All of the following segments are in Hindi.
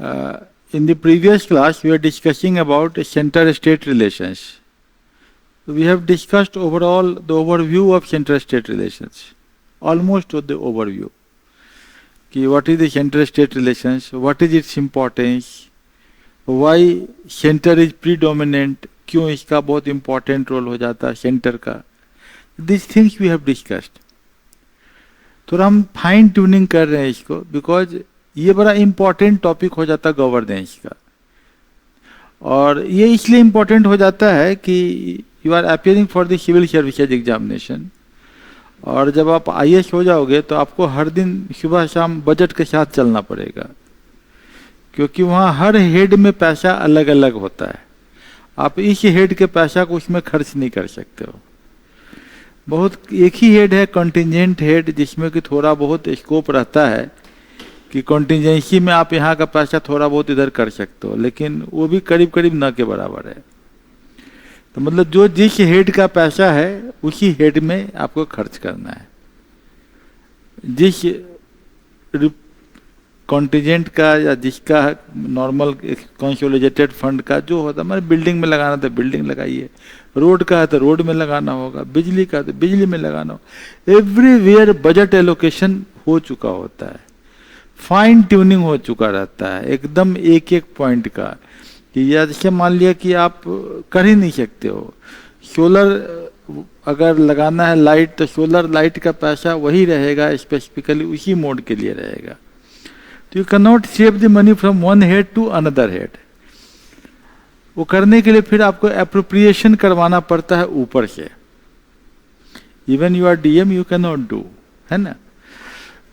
In the previous class, we were discussing about center-state relations. We have discussed overall the overview of center-state relations, almost the overview. What is the center-state relations? What is its importance? Why center is predominant? क्यों इसका बहुत important role हो जाता है center का? These things we have discussed. थोड़ा हम फाइन ट्यूनिंग कर रहे हैं इसको, बिकॉज ये बड़ा इम्पोर्टेंट टॉपिक हो जाता है गवर्नेंस का. और ये इसलिए इम्पोर्टेंट हो जाता है कि you are appearing for the civil services examination, और जब आप आईएएस हो जाओगे तो आपको हर दिन सुबह शाम बजट के साथ चलना पड़ेगा, क्योंकि वहाँ हर हेड में पैसा अलग अलग होता है. आप इस हेड के पैसा को उसमें खर्च नहीं कर सकते हो. बहुत एक ही हेड है कंटिजेंट हेड, जिसमें कि थोड़ा बहुत स्कोप रहता है कि कंटिजेंसी में आप यहाँ का पैसा थोड़ा बहुत इधर कर सकते हो, लेकिन वो भी करीब करीब न के बराबर है. तो मतलब जो जिस हेड का पैसा है उसी हेड में आपको खर्च करना है. जिस कॉन्टिजेंट का या जिसका नॉर्मल कंसोलिडेटेड फंड का जो होता है, मतलब बिल्डिंग में लगाना तो बिल्डिंग लगाइए, रोड का है तो रोड में लगाना होगा, बिजली का तो बिजली में लगाना होगा. एवरीवेयर बजट एलोकेशन हो चुका होता है, फाइन ट्यूनिंग हो चुका रहता है एकदम एक एक पॉइंट का. कि जैसे मान लिया कि आप कर ही नहीं सकते हो, सोलर अगर लगाना है लाइट, तो सोलर लाइट का पैसा वही रहेगा, स्पेसिफिकली उसी मोड के लिए रहेगा. तो you can not save the money from one head to another head. वो करने के लिए फिर आपको एप्रोप्रिएशन करवाना पड़ता है ऊपर से. Even you are DM you can not do, है ना.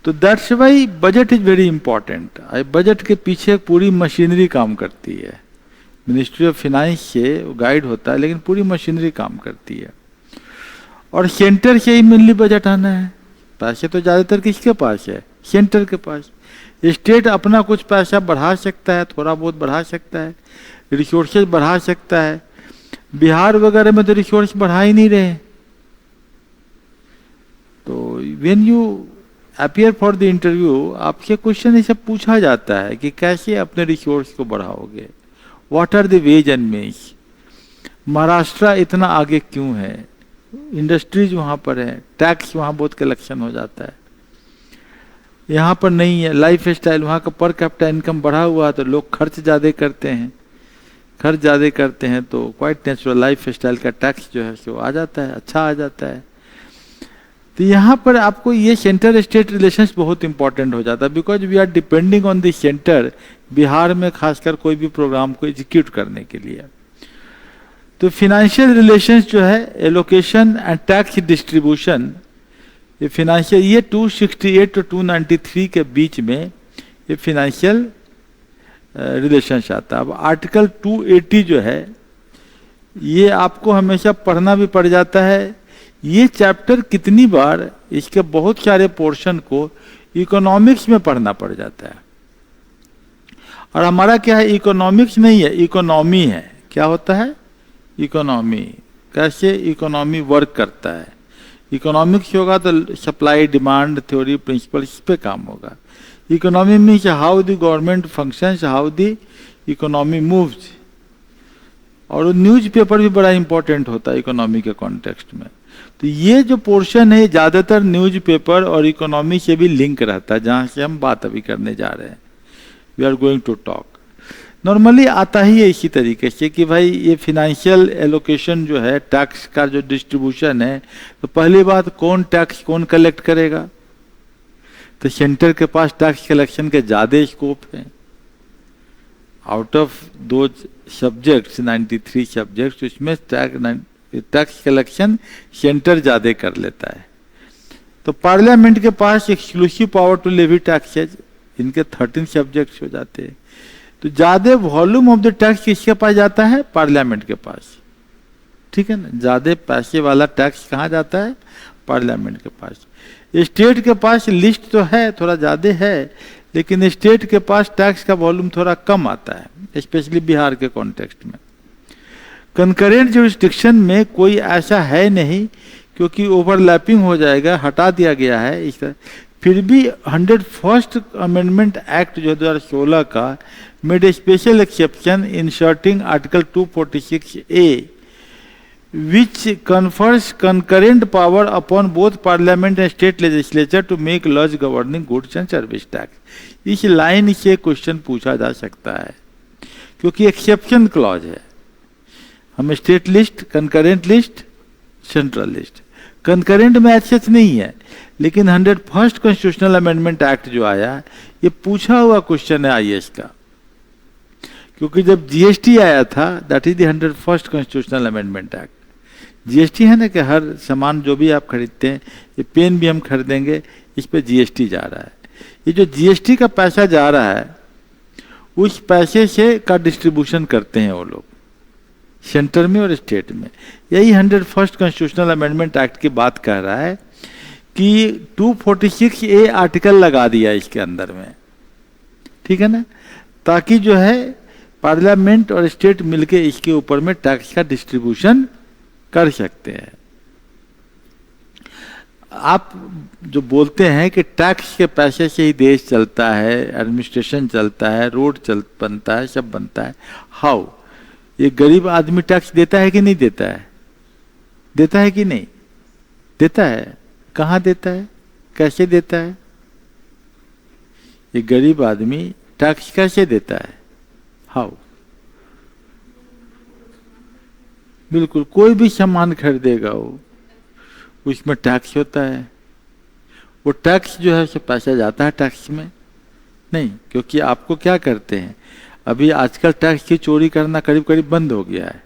तो that's why budget is very important. Budget के पीछे पूरी मशीनरी काम करती है. मिनिस्ट्री ऑफ फाइनेंस से गाइड होता है, लेकिन पूरी मशीनरी काम करती है. और सेंटर से ही मेनली बजट आना है. पैसे तो ज़्यादातर किसके पास है? सेंटर के पास. स्टेट अपना कुछ पैसा बढ़ा सकता है, थोड़ा बहुत बढ़ा सकता है, रिसोर्सेज बढ़ा सकता है. बिहार वगैरह में तो रिसोर्स बढ़ा ही नहीं रहे. तो when you appear for the interview, आपसे क्वेश्चन ऐसा पूछा जाता है कि कैसे अपने रिसोर्स को बढ़ाओगे, what are the ways and means. Maharashtra इतना आगे क्यों है? इंडस्ट्रीज वहाँ पर है, टैक्स वहाँ बहुत कलेक्शन हो जाता है, यहाँ पर नहीं है. लाइफ स्टाइल वहाँ का पर कैपिटा इनकम बढ़ा हुआ है, तो लोग खर्च ज़्यादा करते हैं. खर्च ज़्यादा करते हैं तो क्वाइट नेचुरल लाइफ स्टाइल का टैक्स जो है सो आ जाता है, अच्छा आ जाता है. तो यहाँ पर आपको ये सेंटर स्टेट रिलेशंस बहुत इंपॉर्टेंट हो जाता है, because we are depending on the centre. Bihar में खासकर कोई भी प्रोग्राम को एग्जीक्यूट करने के लिए. तो फिनेंशियल रिलेशंस जो है, एलोकेशन एंड टैक्स डिस्ट्रीब्यूशन, ये फिनेंशियल, ये 268 to 293 के बीच में ये फिनेंशियल रिलेशंस आता है. अब आर्टिकल 280 जो है, ये आपको हमेशा पढ़ना भी पड़ जाता है. ये चैप्टर कितनी बार इसके बहुत सारे पोर्शन को इकोनॉमिक्स में पढ़ना पड़ जाता है. और हमारा क्या है, इकोनॉमिक्स नहीं है, इकोनॉमी है. क्या होता है? इकोनॉमी. कैसे इकोनॉमी वर्क करता है. इकोनॉमिक्स होगा तो सप्लाई डिमांड थ्योरी प्रिंसिपल, इस पे काम होगा. Economy means how the government functions, how the economy moves. और न्यूज़पेपर भी बड़ा इंपॉर्टेंट होता है इकोनॉमी के कॉन्टेक्स्ट में. तो ये जो पोर्शन है ज़्यादातर न्यूज़पेपर और इकोनॉमी से भी लिंक रहता है, जहाँ से हम बात अभी करने जा रहे हैं. We are going to talk. Normally आता ही है इसी तरीके से कि भाई ये फिनेंशियल एलोकेशन जो है, टैक्स का जो डिस्ट्रीब्यूशन है, तो पहली बात कौन टैक्स कौन कलेक्ट करेगा. तो सेंटर के पास टैक्स कलेक्शन के ज़्यादा स्कोप है. आउट ऑफ दो सब्जेक्ट्स 93 सब्जेक्ट्स, उसमें टैक्स कलेक्शन सेंटर ज़्यादा कर लेता है. तो पार्लियामेंट के पास exclusive power to levy taxes, इनके 13 सब्जेक्ट्स हो जाते हैं. तो ज़्यादा वॉल्यूम ऑफ द टैक्स किसके पास जाता है? पार्लियामेंट के पास. ठीक है ना. ज़्यादा पैसे वाला टैक्स कहाँ जाता है? पार्लियामेंट के पास. स्टेट के पास लिस्ट तो है, थोड़ा ज़्यादा है, लेकिन स्टेट के पास टैक्स का वॉल्यूम थोड़ा कम आता है, स्पेशली बिहार के कॉन्टेक्स्ट में. कंकरेंट जुरिस्डिक्शन में कोई ऐसा है नहीं, क्योंकि ओवरलैपिंग हो जाएगा, हटा दिया गया है इस तरह. फिर भी 101st अमेंडमेंट एक्ट जो 2016 का made a special exception inserting article 246A which confers concurrent power upon both parliament and state legislature to make laws governing goods and service tax. इस लाइन से क्वेश्चन पूछा जा सकता है क्योंकि एक्सेप्शन क्लॉज है। हम state list, concurrent list, central list, concurrent में एक्सेस नहीं है, लेकिन 101st कॉन्स्टिट्यूशनल अमेंडमेंट एक्ट जो आया ये पूछा हुआ क्वेश्चन है आईएएस का, क्योंकि जब जीएसटी आया था that is the 101st constitutional amendment act. GST है ना कि हर सामान जो भी आप खरीदते हैं, ये पेन भी हम खरीदेंगे इस पे जीएसटी जा रहा है। ये जो जीएसटी का पैसा जा रहा है उस पैसे से का डिस्ट्रीब्यूशन करते हैं वो लोग सेंटर में और स्टेट में। यही 101st कॉन्स्टिट्यूशनल अमेंडमेंट एक्ट की बात कर रहा है कि 246A आर्टिकल लगा दिया इसके अंदर में, ठीक है ना, ताकि जो है पार्लियामेंट और स्टेट मिलके इसके ऊपर में टैक्स का डिस्ट्रीब्यूशन कर सकते हैं। आप जो बोलते हैं कि टैक्स के पैसे से ही देश चलता है, एडमिनिस्ट्रेशन चलता है, रोड बनता है, सब बनता है, हाउ? ये गरीब आदमी टैक्स देता है कि नहीं देता है? देता है कि नहीं देता है? कहाँ देता है, कैसे देता है? ये गरीब आदमी टैक्स कैसे देता है, हाउ? बिल्कुल, कोई भी सामान खरीदेगा वो उसमें टैक्स होता है। वो टैक्स जो है उसे पैसा जाता है टैक्स में नहीं, क्योंकि आपको क्या करते हैं अभी आजकल टैक्स की चोरी करना करीब करीब बंद हो गया है,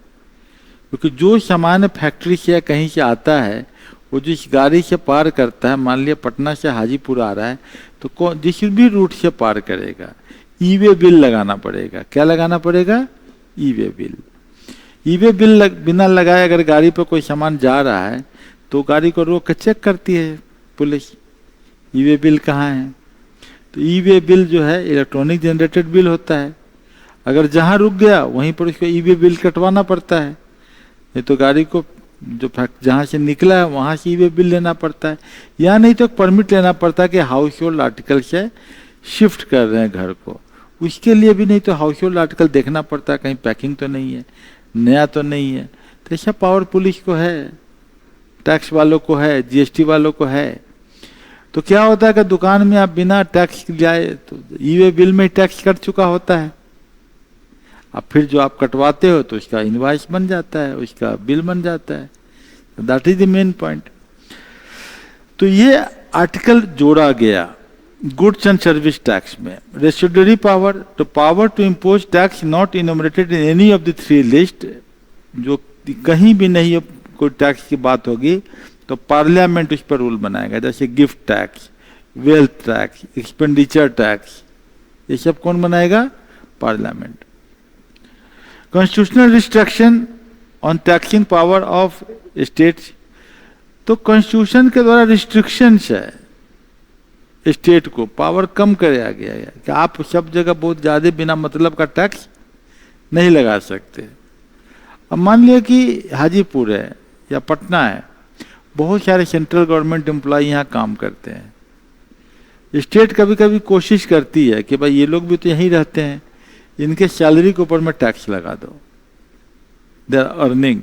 क्योंकि जो सामान फैक्ट्री से या कहीं से आता है वो जिस गाड़ी से पार करता है, मान लिया पटना से हाजीपुर आ रहा है तो कौन जिस भी रूट से पार करेगा ई वे बिल लगाना पड़ेगा। क्या लगाना पड़ेगा? ई वे बिल। ई वे बिल बिना लगाए अगर गाड़ी पर कोई सामान जा रहा है तो गाड़ी को रोक कर चेक करती है पुलिस, ई वे बिल कहाँ है। तो ई वे बिल जो है इलेक्ट्रॉनिक जनरेटेड बिल होता है, अगर जहाँ रुक गया वहीं पर उसको ई वे बिल कटवाना पड़ता है, नहीं तो गाड़ी को जो जहाँ से निकला है वहाँ से ई वे बिल लेना पड़ता है, या नहीं तो परमिट लेना पड़ता है कि हाउस होल्ड आर्टिकल से शिफ्ट कर रहे हैं घर को, उसके लिए भी नहीं तो हाउस होल्ड आर्टिकल देखना पड़ता है कहीं पैकिंग तो नहीं है, नया तो नहीं है। तो ऐसा पावर पुलिस को है, टैक्स वालों को है, जीएसटी वालों को है। तो क्या होता है कि दुकान में आप बिना टैक्स जाए तो ई वे बिल में टैक्स कट चुका होता है, अब फिर जो आप कटवाते हो तो उसका इनवॉइस बन जाता है, उसका बिल बन जाता है। That is the main point. तो ये आर्टिकल जोड़ा गया गुड्स एंड सर्विस टैक्स में। Residuary power to impose tax not enumerated in any of the three list, जो कहीं भी नहीं कोई टैक्स की बात होगी तो पार्लियामेंट उस पर रूल बनाएगा, जैसे gift tax, wealth tax, expenditure tax, ये सब कौन बनाएगा? Parliament. Constitutional restriction on taxing power of states, तो कॉन्स्टिट्यूशन के द्वारा रिस्ट्रिक्शंस है, स्टेट को पावर कम कराया गया है कि आप सब जगह बहुत ज्यादा बिना मतलब का टैक्स नहीं लगा सकते। अब मान लिया कि हाजीपुर है या पटना है, बहुत सारे सेंट्रल गवर्नमेंट एम्प्लॉय यहाँ काम करते हैं। स्टेट कभी कभी कोशिश करती है कि भाई ये लोग भी तो यहीं रहते हैं, इनके सैलरी के ऊपर में टैक्स लगा दो, दे आर अर्निंग।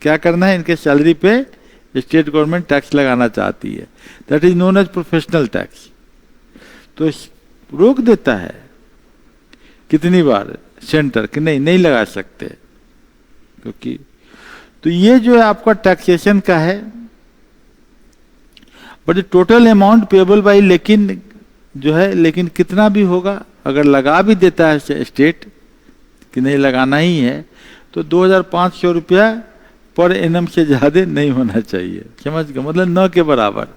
क्या करना है, इनके सैलरी पे स्टेट गवर्नमेंट टैक्स लगाना चाहती है, that is known as professional tax. तो रोक देता है कितनी बार सेंटर कि नहीं लगा सकते, क्योंकि तो ये जो है आपका टैक्सेशन का है। But total amount payable by, लेकिन जो है लेकिन कितना भी होगा, अगर लगा भी देता है स्टेट कि नहीं लगाना ही है तो 2500 रुपया पर एनम से ज्यादा नहीं होना चाहिए, समझ गए, मतलब न के बराबर।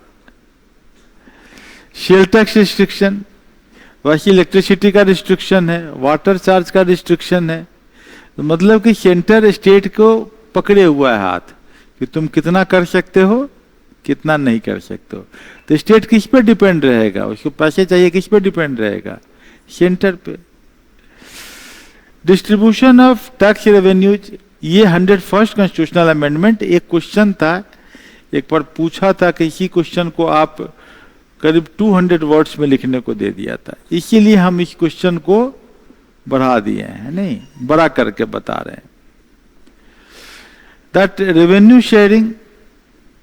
सेल टैक्स रिस्ट्रिक्शन, वैसे इलेक्ट्रिसिटी का रिस्ट्रिक्शन है, वाटर चार्ज का रिस्ट्रिक्शन है, तो मतलब कि सेंटर स्टेट को पकड़े हुआ है हाथ कि तुम कितना कर सकते हो, कितना नहीं कर सकते हो। तो स्टेट किस पे डिपेंड रहेगा, उसको पैसे चाहिए किस पे डिपेंड रहेगा? सेंटर पे। डिस्ट्रीब्यूशन ऑफ टैक्स रेवेन्यूज, ये 101st कॉन्स्टिट्यूशनल अमेंडमेंट एक क्वेश्चन था, एक बार पूछा था कि इसी क्वेश्चन को आप करीब 200 वर्ड्स में लिखने को दे दिया था। इसीलिए हम इस क्वेश्चन को बढ़ा दिए हैं, नहीं बड़ा करके बता रहे हैं। That revenue sharing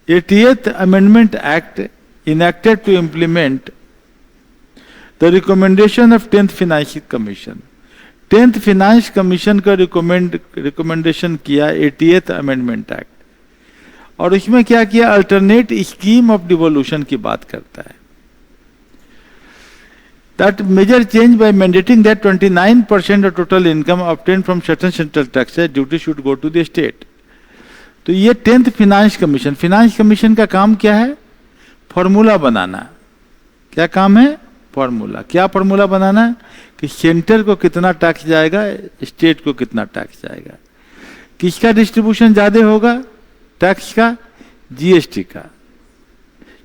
80th Amendment Act enacted to implement the recommendation of 10th Finance Commission. 10th Finance Commission का रिकमेंडेशन किया 80th Amendment Act, और इसमें क्या किया, अल्टरनेट स्कीम ऑफ डिवोल्यूशन की बात करता है। That major change by mandating that 29% of total income obtained from certain central taxes duty should go to the state. तो ये 10th फिनांस कमीशन का काम क्या है, फॉर्मूला बनाना। क्या काम है, फॉर्मूला। क्या फॉर्मूला बनाना कि सेंटर को कितना टैक्स जाएगा, स्टेट को कितना टैक्स जाएगा, किसका डिस्ट्रीब्यूशन ज्यादा होगा टैक्स का, जीएसटी का।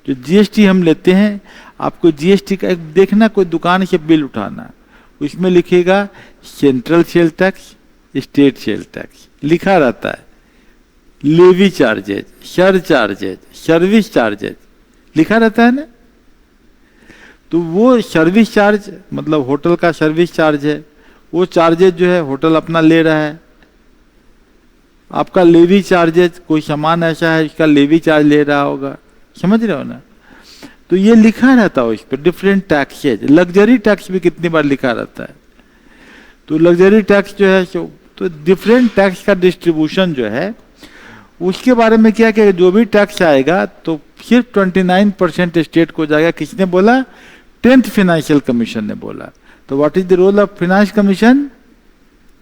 जो जीएसटी हम लेते हैं, आपको जीएसटी का एक देखना, कोई दुकान से बिल उठाना, उसमें लिखेगा central sale tax, state sale tax लिखा रहता है, levy charges, surcharges, service charges लिखा रहता है ना। तो वो सर्विस चार्ज मतलब होटल का सर्विस चार्ज है, वो चार्जेज जो है होटल अपना ले रहा है। आपका लेवी चार्जेज, कोई सामान ऐसा है इसका लेवी चार्ज ले रहा होगा, समझ रहे हो ना। तो ये लिखा रहता है उस पर डिफरेंट टैक्सेज। लग्जरी टैक्स भी कितनी बार लिखा रहता है। तो लग्जरी टैक्स जो है तो डिफरेंट टैक्स का डिस्ट्रीब्यूशन जो है उसके बारे में क्या कि जो भी टैक्स आएगा तो सिर्फ 29% स्टेट को जाएगा। किसने बोला, 10th फाइनेंशियल कमीशन ने बोला। तो what is the role of finance commission,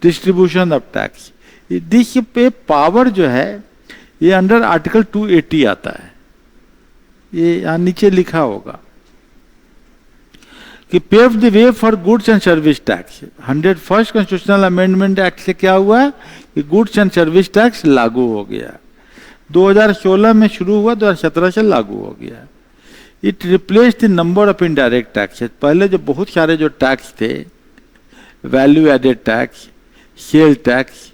distribution of tax. This पे पावर जो है ये अंडर आर्टिकल 280 आता है, ये यहाँ नीचे लिखा होगा कि pave the way for goods and service tax. 101st constitutional amendment act से क्या हुआ कि गुड्स एंड सर्विस टैक्स लागू हो गया। 2016 में शुरू हुआ, 2017 से लागू हो गया। It replace the number of indirect taxes. पहले जो बहुत सारे जो टैक्स थे, value added tax, sale tax,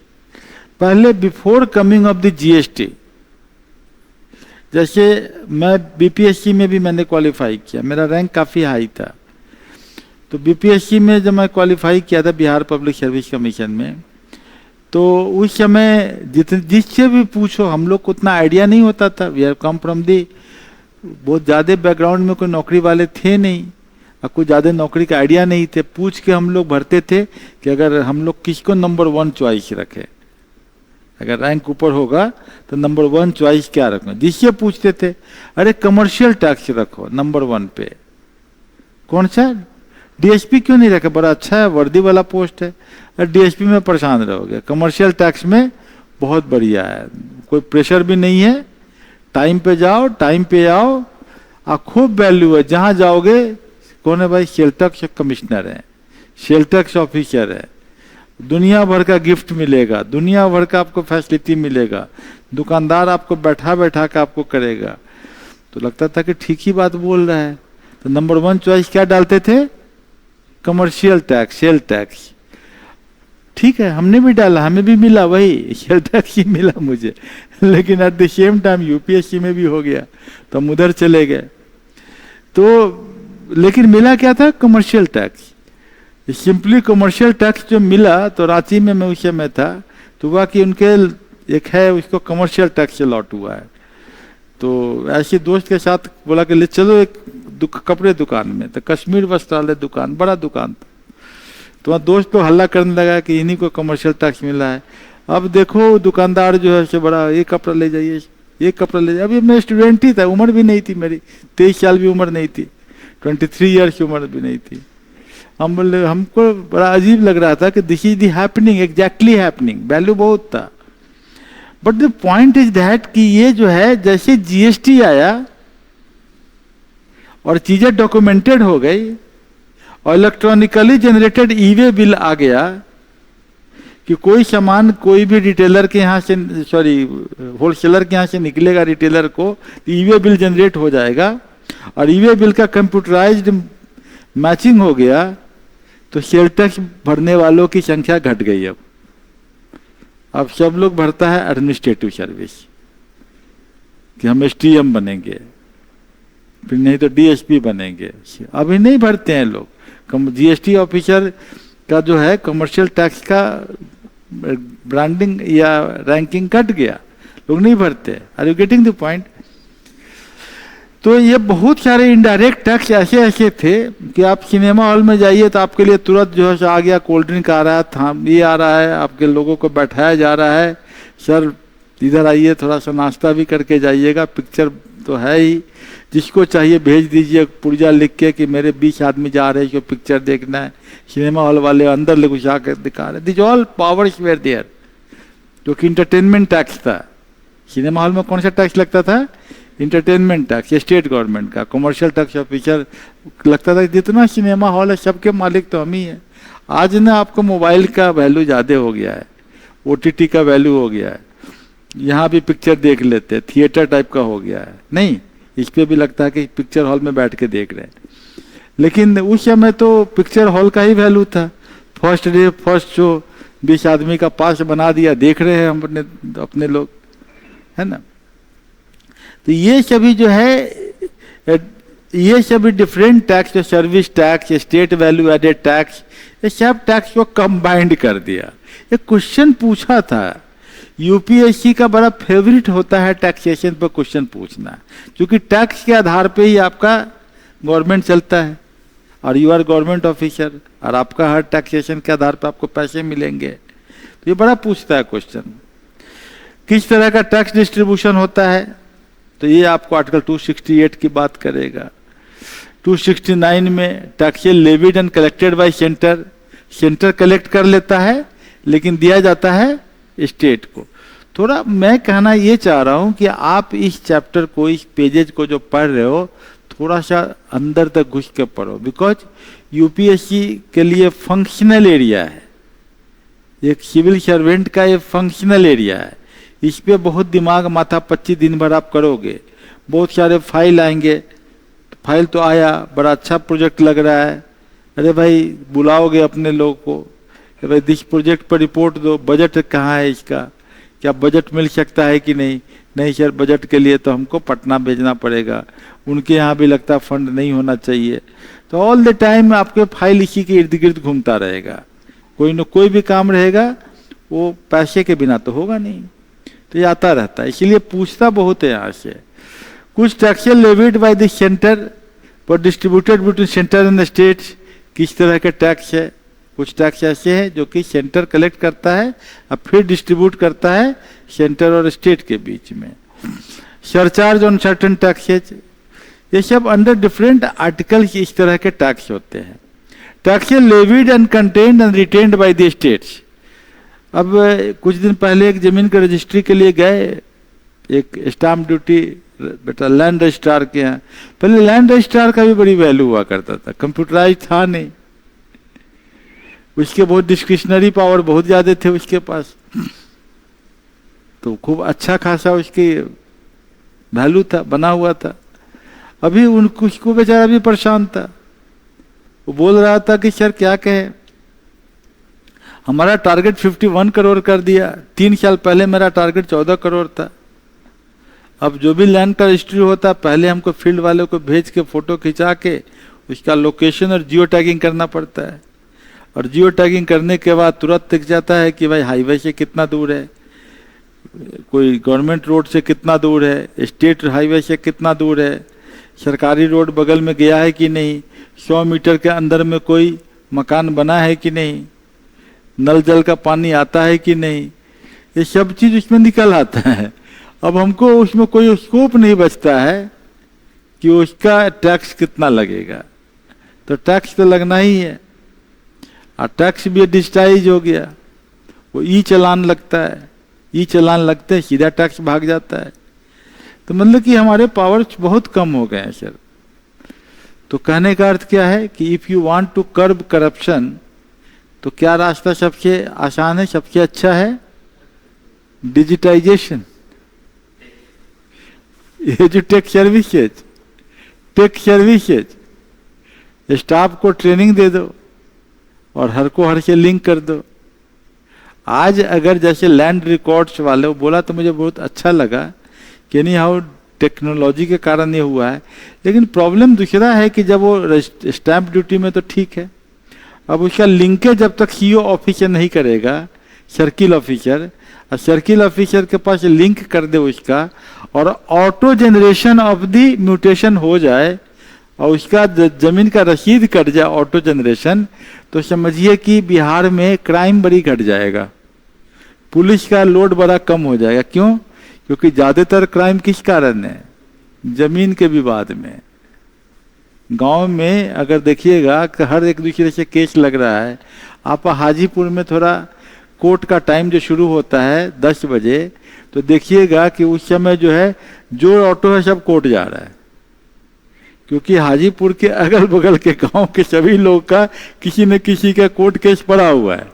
पहले before coming of the GST, जैसे मैं बीपीएससी में भी मैंने क्वालिफाई किया, मेरा रैंक काफ़ी हाई था। तो बीपीएससी में जब मैं क्वालिफाई किया था बिहार पब्लिक सर्विस कमीशन में, तो उस समय जिससे भी पूछो हम लोग को उतना आइडिया नहीं होता था। We have come from the, बहुत ज़्यादा बैकग्राउंड में कोई नौकरी वाले थे नहीं और कोई ज़्यादा नौकरी का आइडिया नहीं थे। पूछ के हम लोग भरते थे कि अगर हम लोग किसको नंबर 1 चॉइस रखें, अगर रैंक ऊपर होगा तो नंबर 1 चॉइस क्या रखना। जिससे पूछते थे अरे कमर्शियल टैक्स रखो नंबर 1 पे, कौन सा डीएसपी क्यों नहीं रखे, बड़ा अच्छा है, वर्दी वाला पोस्ट है। और डीएसपी में परेशान रहोगे, कमर्शियल टैक्स में बहुत बढ़िया है, कोई प्रेशर भी नहीं है, टाइम पे जाओ टाइम पे आओ, और खूब वैल्यू है। जहाँ जाओगे कौन है भाई, सेल टैक्स कमिश्नर है, सेल टैक्स ऑफिसर है, दुनिया भर का गिफ्ट मिलेगा, दुनिया भर का आपको फैसिलिटी मिलेगा, दुकानदार आपको बैठा बैठा के आपको करेगा। तो लगता था कि ठीक ही बात बोल रहा है। तो नंबर 1 चॉइस क्या डालते थे, कमर्शियल टैक्स, सेल टैक्स। ठीक है, हमने भी डाला, हमें भी मिला वही सेल टैक्स ही मिला मुझे, लेकिन at the same time UPSC में भी हो गया तो हम उधर चले गए। तो लेकिन मिला क्या था, commercial tax. Simply commercial tax जो मिला, तो रांची में मैं उस समय था, तो हुआ कि उनके एक है उसको कमर्शियल टैक्स से लॉट हुआ है। तो ऐसे दोस्त के साथ बोला कि ले चलो एक कपड़े दुकान में, तो कश्मीर वस्त्रालय दुकान, बड़ा दुकान था। तो वहाँ दोस्त तो हल्ला करने लगा कि इन्हीं को कमर्शियल टैक्स मिला है। अब देखो दुकानदार जो है से बड़ा, ये कपड़ा ले जाइए, ये कपड़ा ले जाइए। अभी मैं स्टूडेंट ही था, उम्र भी नहीं थी मेरी, 23 साल भी उम्र नहीं थी, 23 ईयर्स की उम्र भी नहीं थी। हम बोले, हमको बड़ा अजीब लग रहा था कि this is the happening, exactly happening, value बहुत था। But the point is that कि ये जो है जैसे जीएसटी आया और चीजें डॉक्यूमेंटेड हो गई और इलेक्ट्रॉनिकली जनरेटेड ई-वे बिल आ गया कि कोई सामान कोई भी रिटेलर के यहाँ से, सॉरी होलसेलर के यहाँ से निकलेगा रिटेलर को, ई-वे बिल जनरेट हो जाएगा और ई-वे बिल का कंप्यूटराइज्ड मैचिंग हो गया। तो सेल टैक्स भरने वालों की संख्या घट गई। अब सब लोग भरता है एडमिनिस्ट्रेटिव सर्विस कि हम एसटीएम बनेंगे, फिर नहीं तो डीएसपी बनेंगे। अभी नहीं भरते हैं लोग। जीएसटी ऑफिसर का जो है कमर्शियल टैक्स का ब्रांडिंग या रैंकिंग कट गया, लोग नहीं भरते। Are you getting the point? तो ये बहुत सारे इनडायरेक्ट टैक्स ऐसे ऐसे थे कि आप सिनेमा हॉल में जाइए तो आपके लिए तुरंत जो है आ गया, कोल्ड ड्रिंक आ रहा है, ये आ रहा है, आपके लोगों को बैठाया जा रहा है, सर इधर आइए थोड़ा सा नाश्ता भी करके जाइएगा, पिक्चर तो है ही, जिसको चाहिए भेज दीजिए पुर्जा लिख के कि मेरे 20 आदमी जा रहे हैं जो पिक्चर देखना है। सिनेमा हॉल वाले अंदर ले घुसा कर दिखा रहे। This all powers were there, जो कि इंटरटेनमेंट टैक्स था। सिनेमा हॉल में कौन सा टैक्स लगता था? इंटरटेनमेंट टैक्स, स्टेट गवर्नमेंट का। कमर्शियल टैक्स ऑफिसर लगता था जितना सिनेमा हॉल है सबके मालिक तो हम ही हैं। आज ना आपको मोबाइल का वैल्यू ज़्यादा हो गया है, ओटीटी का वैल्यू हो गया है, यहाँ भी पिक्चर देख लेते हैं, थिएटर टाइप का हो गया है। नहीं, इस पे भी लगता है कि पिक्चर हॉल में बैठ के देख रहे हैं। लेकिन उस समय तो पिक्चर हॉल का ही वैल्यू था। फर्स्ट डे फर्स्ट शो 20 आदमी का पास बना दिया, देख रहे हैं हम अपने लोग, है ना। तो ये सभी जो है, ये सभी डिफरेंट टैक्स, जो service tax, state value added tax, ये सब टैक्स को कंबाइंड कर दिया। ये क्वेश्चन पूछा था, यूपीएससी का बड़ा फेवरेट होता है टैक्सेशन पर क्वेश्चन पूछना, क्योंकि टैक्स के आधार पे ही आपका गवर्नमेंट चलता है और यू आर गवर्नमेंट ऑफिसर, और आपका हर टैक्सेशन के आधार पर आपको पैसे मिलेंगे। तो ये बड़ा पूछता है क्वेश्चन। किस तरह का टैक्स डिस्ट्रीब्यूशन होता है, तो ये आपको आर्टिकल 268 की बात करेगा। 269 में taxes levied and collected by centre, centre collect कर लेता है लेकिन दिया जाता है स्टेट को। थोड़ा मैं कहना ये चाह रहा हूं कि आप इस चैप्टर को, इस पेजेज को जो पढ़ रहे हो, थोड़ा सा अंदर तक घुस के पढ़ो, बिकॉज यूपीएससी के लिए फंक्शनल एरिया है, एक सिविल सर्वेंट का ये फंक्शनल एरिया है। इस पे बहुत दिमाग माथा 25 दिन भर आप करोगे, बहुत सारे फाइल आएंगे। फाइल तो आया, बड़ा अच्छा प्रोजेक्ट लग रहा है, अरे भाई बुलाओगे अपने लोग को, भाई दिस प्रोजेक्ट पर रिपोर्ट दो, बजट कहाँ है इसका, क्या बजट मिल सकता है कि नहीं। नहीं सर, बजट के लिए तो हमको पटना भेजना पड़ेगा, उनके यहाँ भी लगता फंड नहीं होना चाहिए। तो ऑल द टाइम आपके फाइल इसी के इर्द गिर्द घूमता रहेगा, कोई न कोई भी काम रहेगा, वो पैसे के बिना तो होगा नहीं। तो ये आता रहता है, इसीलिए पूछता बहुत है यहाँ से। कुछ taxes levied by the centre पर distributed between centre and states, किस तरह के टैक्स है। कुछ टैक्स ऐसे हैं जो कि सेंटर कलेक्ट करता है और फिर डिस्ट्रीब्यूट करता है सेंटर और स्टेट के बीच में। सरचार्ज ऑन सर्टेन टैक्सेज, ये सब अंडर डिफरेंट आर्टिकल्स इस तरह के टैक्स होते हैं। Taxes levied and contained and retained by the states. अब कुछ दिन पहले एक जमीन के रजिस्ट्री के लिए गए, एक स्टाम्प ड्यूटी बेटा लैंड रजिस्ट्रार के यहाँ। पहले लैंड रजिस्ट्रार का भी बड़ी वैल्यू हुआ करता था, कंप्यूटराइज था नहीं, उसके बहुत डिस्क्रिशनरी पावर बहुत ज्यादा थे उसके पास, तो खूब अच्छा खासा उसकी वैल्यू था, बना हुआ था। अभी उसको बेचारा भी परेशान था, वो बोल रहा था कि सर क्या कहे, हमारा टारगेट 51 करोड़ कर दिया, 3 साल पहले मेरा टारगेट 14 करोड़ था। अब जो भी लैंड का रजिस्ट्री होता, पहले हमको फील्ड वाले को भेज के फोटो खिंचा के उसका लोकेशन और जियो टैगिंग करना पड़ता है, और जियो टैगिंग करने के बाद तुरंत दिख जाता है कि भाई हाईवे से कितना दूर है, कोई गवर्नमेंट रोड से कितना दूर है, स्टेट हाईवे से कितना दूर है, सरकारी रोड बगल में गया है कि नहीं, 100 मीटर के अंदर में कोई मकान बना है कि नहीं, नल जल का पानी आता है कि नहीं, ये सब चीज उसमें निकल आता है। अब हमको उसमें कोई स्कोप नहीं बचता है कि उसका टैक्स कितना लगेगा, तो टैक्स तो लगना ही है, और टैक्स भी डिजिटाइज हो गया, वो ई चालान लगता है, ई चालान लगते हैं सीधा टैक्स भाग जाता है। तो मतलब कि हमारे पावर्स बहुत कम हो गए हैं सर। तो कहने का अर्थ क्या है कि if you want to curb corruption, तो क्या रास्ता सबसे आसान है, सबसे अच्छा है? डिजिटाइजेशन। ये जो टेक सर्विसेज, स्टाफ को ट्रेनिंग दे दो और हर को हर से लिंक कर दो। आज अगर जैसे लैंड रिकॉर्ड्स वाले, वो बोला तो मुझे बहुत अच्छा लगा कि नहीं हाउ टेक्नोलॉजी के कारण ये हुआ है। लेकिन प्रॉब्लम दूसरा है कि जब वो स्टैंप ड्यूटी में तो ठीक है, अब उसका लिंकेज जब तक सीओ ऑफिसर नहीं करेगा, सर्किल ऑफिसर, और सर्किल ऑफिसर के पास लिंक कर दे उसका, और auto generation of the mutation हो जाए और उसका जमीन का रसीद कट जाए ऑटो जनरेशन, तो समझिए कि बिहार में क्राइम बड़ी घट जाएगा, पुलिस का लोड बड़ा कम हो जाएगा। क्यों? क्योंकि ज्यादातर क्राइम किस कारण है? जमीन के विवाद में। गांव में अगर देखिएगा कि हर एक दूसरे से केस लग रहा है। आप हाजीपुर में थोड़ा कोर्ट का टाइम जो शुरू होता है 10 बजे, तो देखिएगा कि उस समय जो है जो ऑटो है सब कोर्ट जा रहा है, क्योंकि हाजीपुर के अगल बगल के गांव के सभी लोग का किसी न किसी का कोर्ट केस पड़ा हुआ है।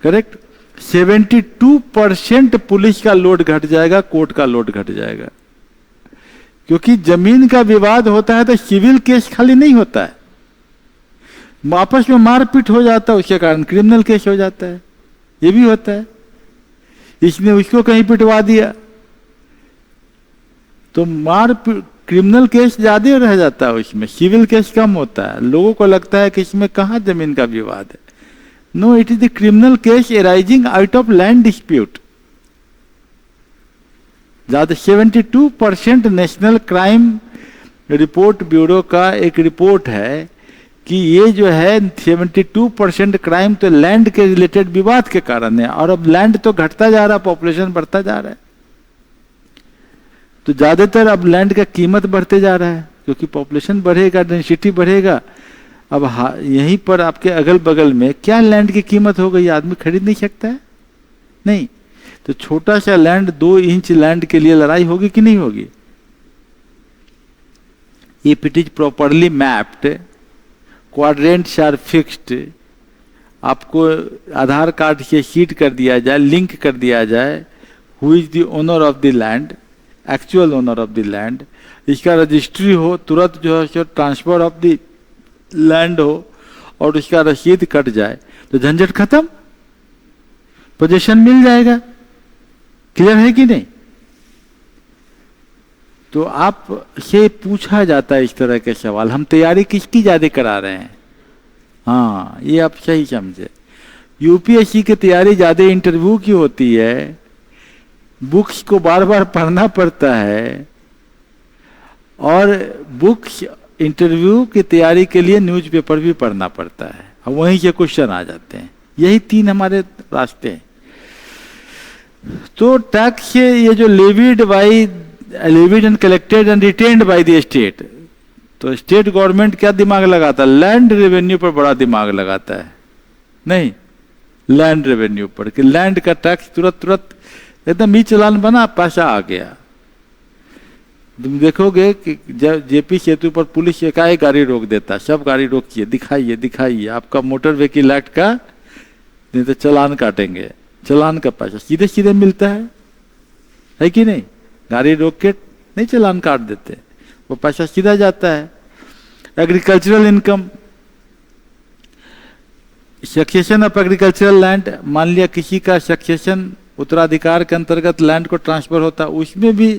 करेक्ट? 72% पुलिस का लोड घट जाएगा, कोर्ट का लोड घट जाएगा। क्योंकि जमीन का विवाद होता है तो सिविल केस खाली नहीं होता है, आपस में मारपीट हो जाता है, उसके कारण क्रिमिनल केस हो जाता है, ये भी होता है। इसने उसको कहीं पिटवा दिया तो क्रिमिनल केस ज्यादा रह जाता है, उसमें सिविल केस कम होता है। लोगों को लगता है कि इसमें कहाँ जमीन का विवाद है। No, it is the criminal case arising out of land dispute. ज्यादा 72% नेशनल क्राइम रिपोर्ट ब्यूरो का एक रिपोर्ट है कि ये जो है 72% क्राइम तो लैंड के रिलेटेड विवाद के कारण है, और अब लैंड तो घटता जा रहा है, पॉपुलेशन बढ़ता जा रहा है, तो ज्यादातर अब लैंड का कीमत बढ़ते जा रहा है, क्योंकि पॉपुलेशन बढ़ेगा, डेंसिटी बढ़ेगा। अब यहीं पर आपके अगल बगल में क्या लैंड की कीमत हो गई, आदमी खरीद नहीं सकता है? नहीं। तो छोटा सा लैंड, 2 इंच लैंड के लिए लड़ाई होगी कि नहीं होगी? If it is properly mapped, quadrants are fixed, आपको आधार कार्ड से शीट कर दिया जाए, लिंक कर दिया जाए, who is the owner of the land, actual owner of the land, इसका रजिस्ट्री हो, तुरंत जो है ट्रांसफर ऑफ द लैंड हो, और उसका रसीद कट जाए, तो झंझट खत्म, पोजीशन मिल जाएगा। क्लियर है कि नहीं? तो आप से पूछा जाता है इस तरह के सवाल, हम तैयारी किसकी ज्यादा करा रहे हैं? हाँ, ये आप सही समझे। यूपीएससी की तैयारी ज्यादा इंटरव्यू की होती है, बुक्स को बार बार पढ़ना पड़ता है, और बुक्स इंटरव्यू की तैयारी के लिए न्यूज़पेपर भी पढ़ना पड़ता है, और वहीं से क्वेश्चन आ जाते हैं। यही 3 हमारे रास्ते हैं। तो टैक्स ये जो levied and collected and retained by the state, तो स्टेट गवर्नमेंट क्या दिमाग लगाता है? लैंड रेवेन्यू पर बड़ा दिमाग लगाता है, नहीं लैंड रेवेन्यू पर, कि लैंड का टैक्स तुरंत एकदम ई चालान बना, पैसा आ गया। तुम देखोगे कि जब जेपी सेतु पर पुलिस एकाएक गाड़ी रोक देता, सब गाड़ी रोकिए, दिखाइए आपका मोटर व्हीकल एक्ट का, नहीं तो चालान काटेंगे। चालान का पैसा सीधे सीधे मिलता है कि नहीं? गाड़ी रोक के नहीं चालान काट देते, वो पैसा सीधा जाता है। Agricultural income, succession of agricultural land, मान लिया किसी का सक्सेशन उत्तराधिकार के अंतर्गत लैंड को ट्रांसफर होता है, उसमें भी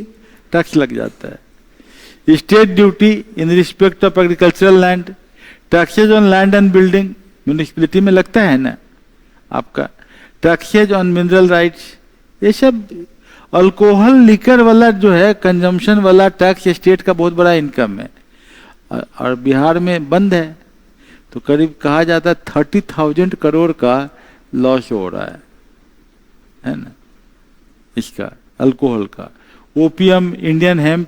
टैक्स लग जाता है। State duty in respect of agricultural land, taxes on land and building municipality में लगता है ना आपका, टैक्सेज ऑन मिनरल राइट्स, ये सब अल्कोहल लिकर वाला जो है कंजम्पशन वाला टैक्स स्टेट का बहुत बड़ा इनकम है, और बिहार में बंद है। तो करीब कहा जाता है 30,000 करोड़ का लॉस हो रहा है ना, इसका अल्कोहल का। ओपियम, इंडियन हेम्प,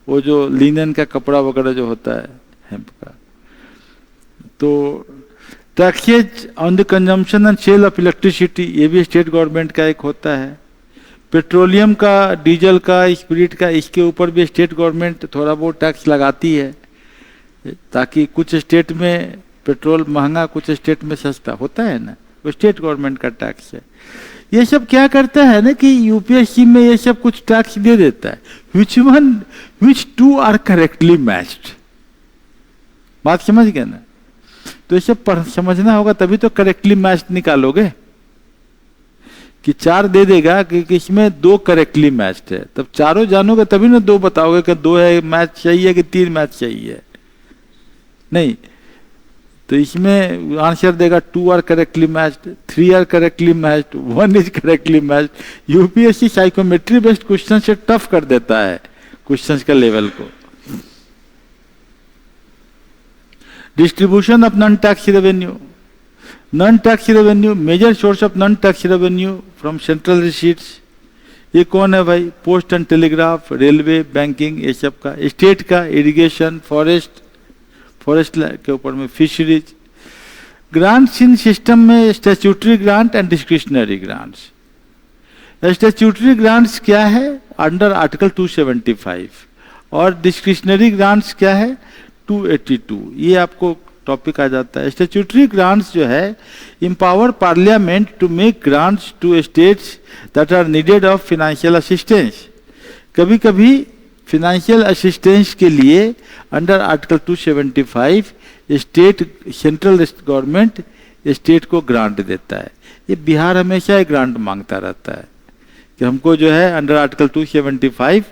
वो जो लिनन का कपड़ा वगैरह जो होता है हेम्प का। तो taxes on the consumption and sale of electricity, ये भी स्टेट गवर्नमेंट का एक होता है। पेट्रोलियम का, डीजल का, स्पिरिट का, इसके ऊपर भी स्टेट गवर्नमेंट थोड़ा बहुत टैक्स लगाती है, ताकि कुछ स्टेट में पेट्रोल महंगा, कुछ स्टेट में सस्ता होता है ना, वो स्टेट गवर्नमेंट का टैक्स है। ये सब क्या करता है ना कि यूपीएससी में ये सब कुछ टैक्स दे देता है, विच टू आर करेक्टली मैच्ड। बात समझ गए ना? तो ये सब समझना होगा, तभी तो करेक्टली मैच्ड निकालोगे कि 4 दे देगा कि इसमें 2 करेक्टली मैच्ड है, तब चारों जानोगे तभी ना 2 बताओगे कि 2 है मैच चाहिए कि 3 मैच चाहिए, नहीं। तो इसमें आंसर देगा 2 are correctly matched, 3 are correctly matched, 1 is correctly matched. UPSC psychometry based question से टफ कर देता है क्वेश्चंस का लेवल को। Distribution of non tax revenue, non tax revenue, major source of non tax revenue from central receipts, ये कौन है भाई? Post and telegraph, railway, banking, ये सब का। स्टेट का इरिगेशन, फॉरेस्ट के ऊपर में फिशरीज। ग्रांट्स इन सिस्टम में statutory grant and discretionary grants. Statutory grants क्या है? अंडर आर्टिकल 275, और डिस्क्रिशनरी ग्रांट्स क्या है? 282। ये आपको टॉपिक आ जाता है। स्टैट्यूटरी ग्रांट्स जो है empower parliament to make grants to states that are needed of financial assistance। कभी कभी फाइनेंशियल असिस्टेंस के लिए under article 275 state, central government state को ग्रांट देता है। ये बिहार हमेशा एक ग्रांट मांगता रहता है कि हमको जो है अंडर आर्टिकल 275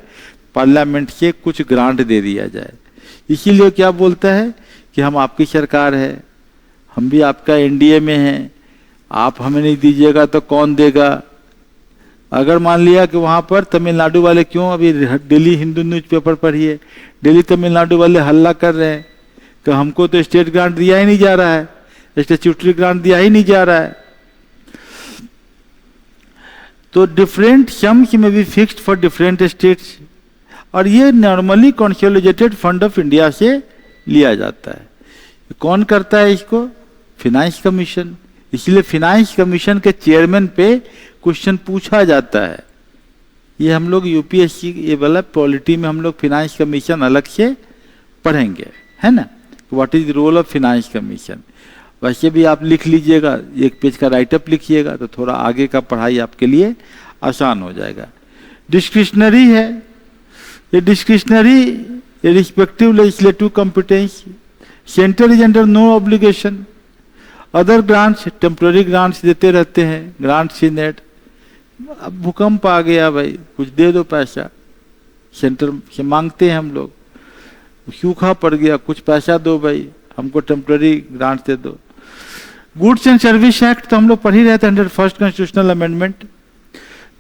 पार्लियामेंट से कुछ ग्रांट दे दिया जाए। इसीलिए क्या बोलता है कि हम आपकी सरकार है, हम भी आपका एनडीए में हैं, आप हमें नहीं दीजिएगा तो कौन देगा? अगर मान लिया कि वहां पर तमिलनाडु वाले, क्यों अभी दिल्ली हिंदू न्यूज़पेपर पढ़िए, दिल्ली तमिलनाडु वाले हल्ला कर रहे हैं कि हमको तो स्टेट ग्रांट दिया ही नहीं जा रहा है, स्टैट्यूटरी ग्रांट दिया ही नहीं जा रहा है। तो डिफरेंट सम्स में भी फिक्स्ड फॉर डिफरेंट स्टेट्स, और ये normally consolidated fund of India से लिया जाता है। कौन करता है इसको? Finance commission. इसलिए फिनांस कमीशन के चेयरमैन पे क्वेश्चन पूछा जाता है। ये हम लोग यूपीएससी ये वाला पॉलिटी में हम लोग फिनांस कमीशन अलग से पढ़ेंगे, है ना, what is the role of finance commission. वैसे भी आप लिख लीजिएगा, 1 पेज का राइटअप लिखिएगा तो थोड़ा आगे का पढ़ाई आपके लिए आसान हो जाएगा। डिस्क्रिशनरी है, ये discretionary respective legislative competence, centre is under no obligation. Other grants, temporary grants देते रहते हैं, ग्रांट्स इन एड। अब भूकंप आ गया भाई, कुछ दे दो पैसा, सेंटर से मांगते हैं हम लोग। सूखा पड़ गया, कुछ पैसा दो भाई, हमको टेम्पररी ग्रांट्स दे दो। गुड्स एंड सर्विस एक्ट तो हम लोग पढ़ ही रहे थे अंडर फर्स्ट कॉन्स्टिट्यूशनल अमेंडमेंट।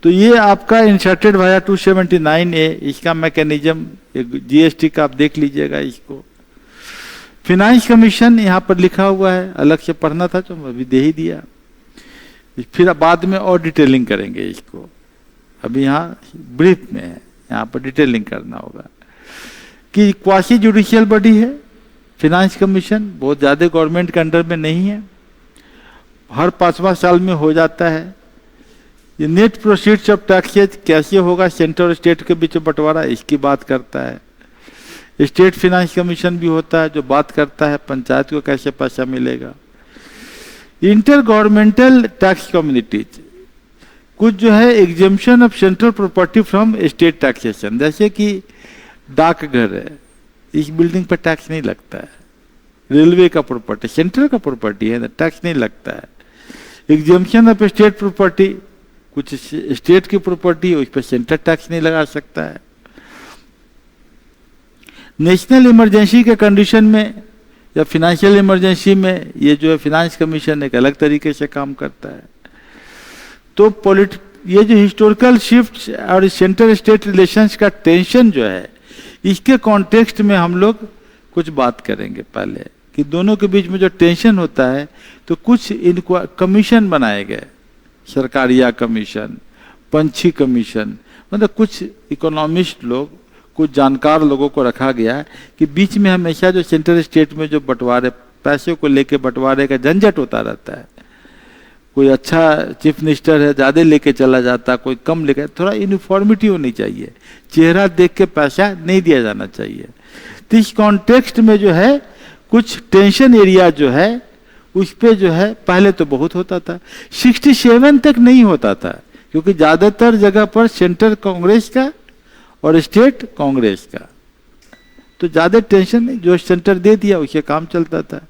तो ये आपका इंसर्टेड वाया 279A, इसका मैकेनिज्म जीएसटी का आप देख लीजिएगा इसको। फिनांस कमीशन यहाँ पर लिखा हुआ है, अलग से पढ़ना था तो अभी दे ही दिया, फिर बाद में और डिटेलिंग करेंगे इसको। अभी यहाँ ब्रीफ में है, यहाँ पर डिटेलिंग करना होगा कि क्वासी जुडिशियल बॉडी है फिनांस कमीशन, बहुत ज़्यादा गवर्नमेंट के अंडर में नहीं है, हर 5वां साल में हो जाता है। ये नेट प्रोसीड्स ऑफ टैक्सेज कैसे होगा सेंटर और स्टेट के बीच बंटवारा, इसकी बात करता है। स्टेट फाइनेंस कमीशन भी होता है जो बात करता है पंचायत को कैसे पैसा मिलेगा। इंटर गवर्नमेंटल टैक्स कम्युनिटीज, कुछ जो है exemption of central property from state taxation, जैसे कि डाकघर है, इस बिल्डिंग पर टैक्स नहीं लगता है, रेलवे का प्रॉपर्टी सेंट्रल का प्रॉपर्टी है, टैक्स नहीं लगता है। एग्जेम्पशन ऑफ स्टेट प्रॉपर्टी, कुछ स्टेट की प्रॉपर्टी है उस पर सेंटर टैक्स नहीं लगा सकता है। नेशनल इमरजेंसी के कंडीशन में या फिनेंशियल इमरजेंसी में ये जो है फिनांस कमीशन एक अलग तरीके से काम करता है। तो ये जो हिस्टोरिकल शिफ्ट और सेंटर स्टेट रिलेशंस का टेंशन जो है, इसके कॉन्टेक्स्ट में हम लोग कुछ बात करेंगे पहले कि दोनों के बीच में जो टेंशन होता है, तो कुछ कमीशन बनाए गए, सरकारिया कमीशन, पंछी कमीशन, मतलब कुछ इकोनॉमिस्ट लोग, कुछ जानकार लोगों को रखा गया है कि बीच में हमेशा जो सेंट्रल स्टेट में जो बंटवारे, पैसे को लेके बंटवारे का झंझट होता रहता है। कोई अच्छा चीफ मिनिस्टर है, ज़्यादा लेके चला जाता, कोई कम लेके, थोड़ा यूनिफॉर्मिटी होनी चाहिए, चेहरा देख के पैसा नहीं दिया जाना चाहिए। तो इस कॉन्टेक्स्ट में जो है कुछ टेंशन एरिया जो है उस पे जो है पहले तो बहुत होता था, 67 तक नहीं होता था, क्योंकि ज़्यादातर जगह पर सेंटर कांग्रेस का और स्टेट कांग्रेस का, तो ज़्यादा टेंशन नहीं, जो सेंटर दे दिया उससे काम चलता था।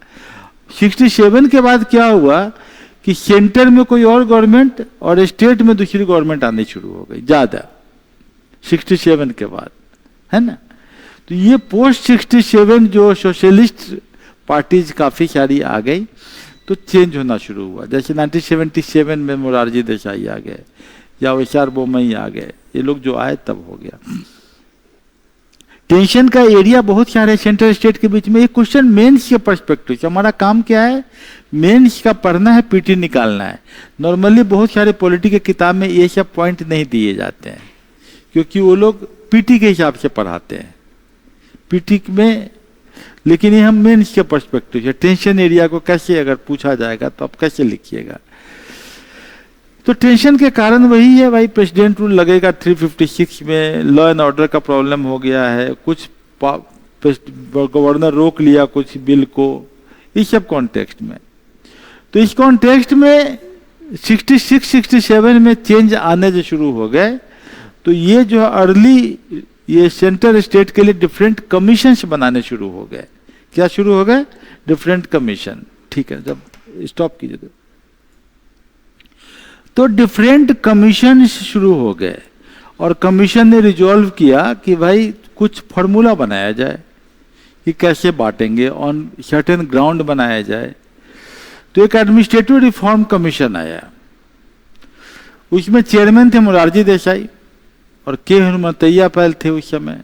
67 के बाद क्या हुआ कि सेंटर में कोई और गवर्नमेंट और स्टेट में दूसरी गवर्नमेंट आनी शुरू हो गई ज्यादा 67 के बाद, है ना। तो ये पोस्ट 67 जो सोशलिस्ट पार्टीज काफी सारी आ गई तो चेंज होना शुरू हुआ। जैसे 1977 में मोरारजी देसाई आ गए या एच.आर. बोम्मई आ गए, ये लोग जो आए तब हो गया। टेंशन का एरिया बहुत सारे सेंट्रल स्टेट के बीच में। एक क्वेश्चन मेंस के पर्सपेक्टिव से, हमारा काम क्या है, मेंस का पढ़ना है, पीटी निकालना है। नॉर्मली बहुत सारे पॉलिटी के किताब में ये सब पॉइंट नहीं दिए जाते हैं क्योंकि वो लोग पीटी के हिसाब से पढ़ाते हैं, पीटी में। लेकिन ये हम मेंस के पर्सपेक्टिव से टेंशन एरिया को कैसे अगर पूछा जाएगा तो आप कैसे लिखिएगा। तो टेंशन के कारण वही है भाई, प्रेसिडेंट रूल लगेगा 356 में, लॉ एंड ऑर्डर का प्रॉब्लम हो गया है, कुछ गवर्नर रोक लिया कुछ बिल को, इस सब कॉन्टेक्स्ट में। तो इस कॉन्टेक्स्ट में 66-67 में चेंज आने जो शुरू हो गए तो ये जो अर्ली ये सेंटर स्टेट के लिए डिफरेंट कमीशंस बनाने शुरू हो गए। क्या शुरू हो गए? Different commission. ठीक है, जब स्टॉप कीजिए तो डिफरेंट कमीशन शुरू हो गए और कमीशन ने रिजॉल्व किया कि भाई कुछ फॉर्मूला बनाया जाए कि कैसे बांटेंगे, ऑन सर्टेन ग्राउंड बनाया जाए। तो एक एडमिनिस्ट्रेटिव रिफॉर्म कमीशन आया, उसमें चेयरमैन थे मोरारजी देसाई और के हनुमंतैया पहल थे उस समय।